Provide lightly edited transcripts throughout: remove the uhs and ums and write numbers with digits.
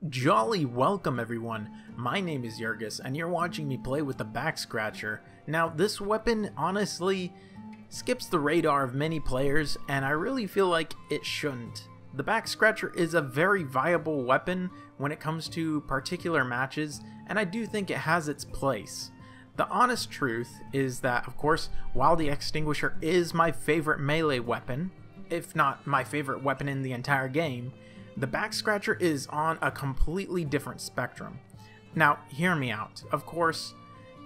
Jolly welcome everyone, my name is Yhurgis and you're watching me play with the Backscratcher. Now this weapon honestly skips the radar of many players and I really feel like it shouldn't. The Backscratcher is a very viable weapon when it comes to particular matches and I do think it has its place. The honest truth is that of course while the Extinguisher is my favorite melee weapon, if not my favorite weapon in the entire game, the Backscratcher is on a completely different spectrum. Now, hear me out. Of course,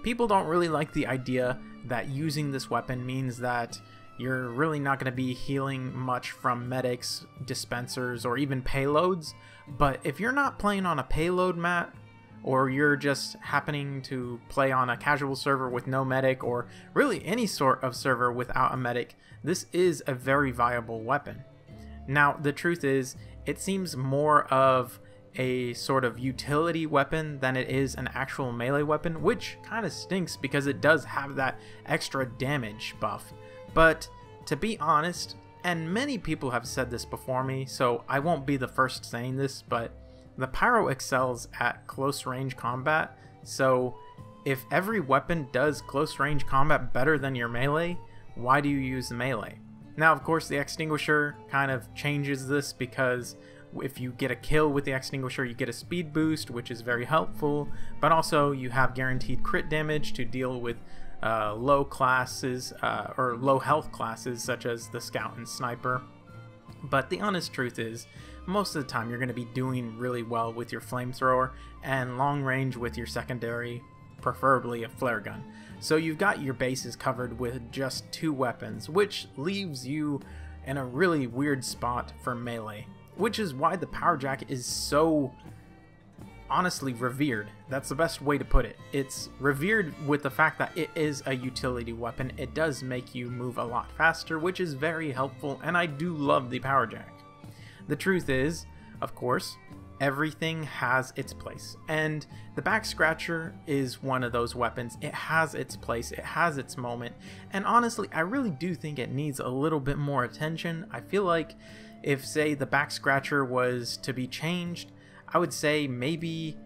people don't really like the idea that using this weapon means that you're really not going to be healing much from medics, dispensers, or even payloads. But if you're not playing on a payload map, or you're just happening to play on a casual server with no medic, or really any sort of server without a medic, this is a very viable weapon. Now, the truth is, it seems more of a sort of utility weapon than it is an actual melee weapon, which kind of stinks because it does have that extra damage buff. But to be honest, and many people have said this before me, so I won't be the first saying this, but the Pyro excels at close range combat, so if every weapon does close range combat better than your melee, why do you use the melee? Now, of course, the Extinguisher kind of changes this because if you get a kill with the Extinguisher, you get a speed boost, which is very helpful, but also you have guaranteed crit damage to deal with low classes or low health classes such as the Scout and Sniper. But the honest truth is, most of the time you're going to be doing really well with your Flamethrower and long range with your secondary, preferably a flare gun. So you've got your bases covered with just two weapons, which leaves you in a really weird spot for melee, which is why the Power Jack is so honestly revered. That's the best way to put it. It's revered with the fact that it is a utility weapon. It does make you move a lot faster, which is very helpful, and I do love the Power Jack. The truth is, of course, everything has its place, and the Backscratcher is one of those weapons. It has its place, it has its moment, and honestly, I really do think it needs a little bit more attention. I feel like if, say, the Backscratcher was to be changed, I would say maybe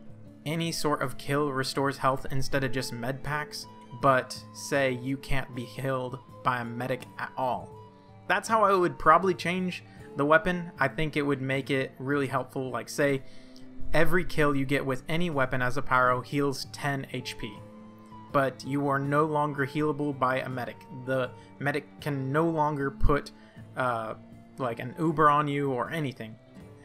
any sort of kill restores health instead of just med packs, but say you can't be healed by a medic at all. That's how I would probably change the weapon. I think it would make it really helpful, like say every kill you get with any weapon as a Pyro heals 10 HP, but you are no longer healable by a medic. The medic can no longer put like an Uber on you or anything,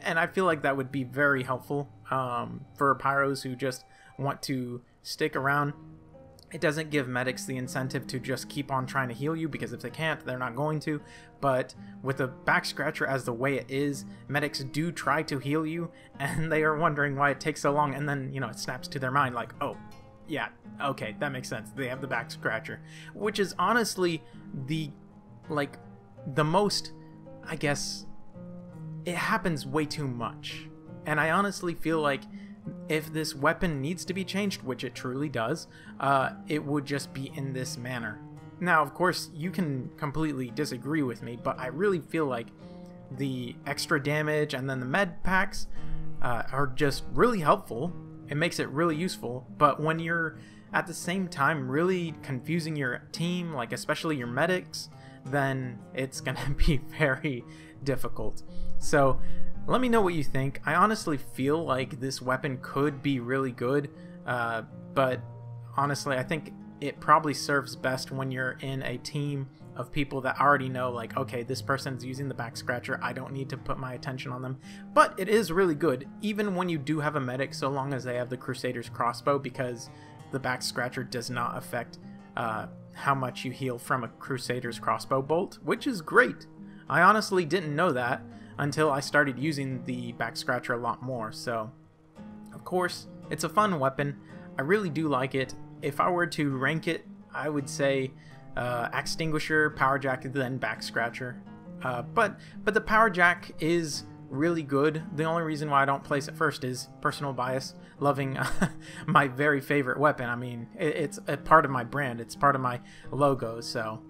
and I feel like that would be very helpful for Pyros who just want to stick around. It doesn't give medics the incentive to just keep on trying to heal you, because if they can't, they're not going to. But with the Backscratcher as the way it is, medics do try to heal you, and they are wondering why it takes so long, and then, you know, it snaps to their mind like, oh, yeah, okay, that makes sense. They have the Backscratcher, which is honestly the most, I guess, it happens way too much. And I honestly feel like if this weapon needs to be changed, which it truly does, it would just be in this manner. Now, of course, you can completely disagree with me, but I really feel like the extra damage and then the med packs are just really helpful. It makes it really useful, but when you're at the same time really confusing your team, like especially your medics, then it's gonna be very difficult. So let me know what you think. I honestly feel like this weapon could be really good, but honestly I think it probably serves best when you're in a team of people that already know, like, okay, this person's using the Backscratcher, I don't need to put my attention on them. But it is really good, even when you do have a medic, so long as they have the Crusader's crossbow, because the Backscratcher does not affect how much you heal from a Crusader's crossbow bolt, which is great. I honestly didn't know that until I started using the Backscratcher a lot more. So, of course, it's a fun weapon. I really do like it. If I were to rank it, I would say Extinguisher, Power Jack, then Backscratcher. But the Power Jack is really good. The only reason why I don't place it first is personal bias, loving my very favorite weapon. I mean, it's a part of my brand. It's part of my logo, so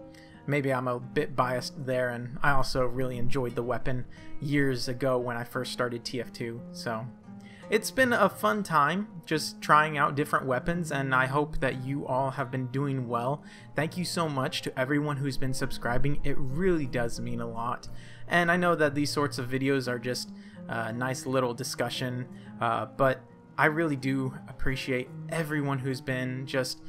maybe I'm a bit biased there, and I also really enjoyed the weapon years ago when I first started TF2. So it's been a fun time just trying out different weapons, and I hope that you all have been doing well. Thank you so much to everyone who's been subscribing. It really does mean a lot. And I know that these sorts of videos are just a nice little discussion, but I really do appreciate everyone who's been just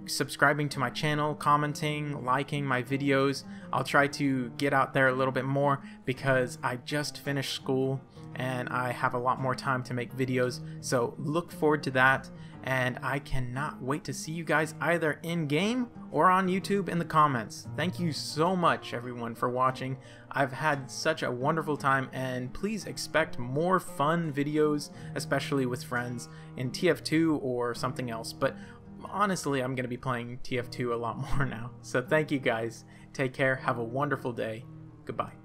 subscribing to my channel, commenting, liking my videos. I'll try to get out there a little bit more because I just finished school and I have a lot more time to make videos, so look forward to that, and I cannot wait to see you guys either in game or on YouTube in the comments. Thank you so much everyone for watching. I've had such a wonderful time, and please expect more fun videos, especially with friends in TF2 or something else, but honestly I'm going to be playing TF2 a lot more now. So thank you guys, take care, have a wonderful day, goodbye.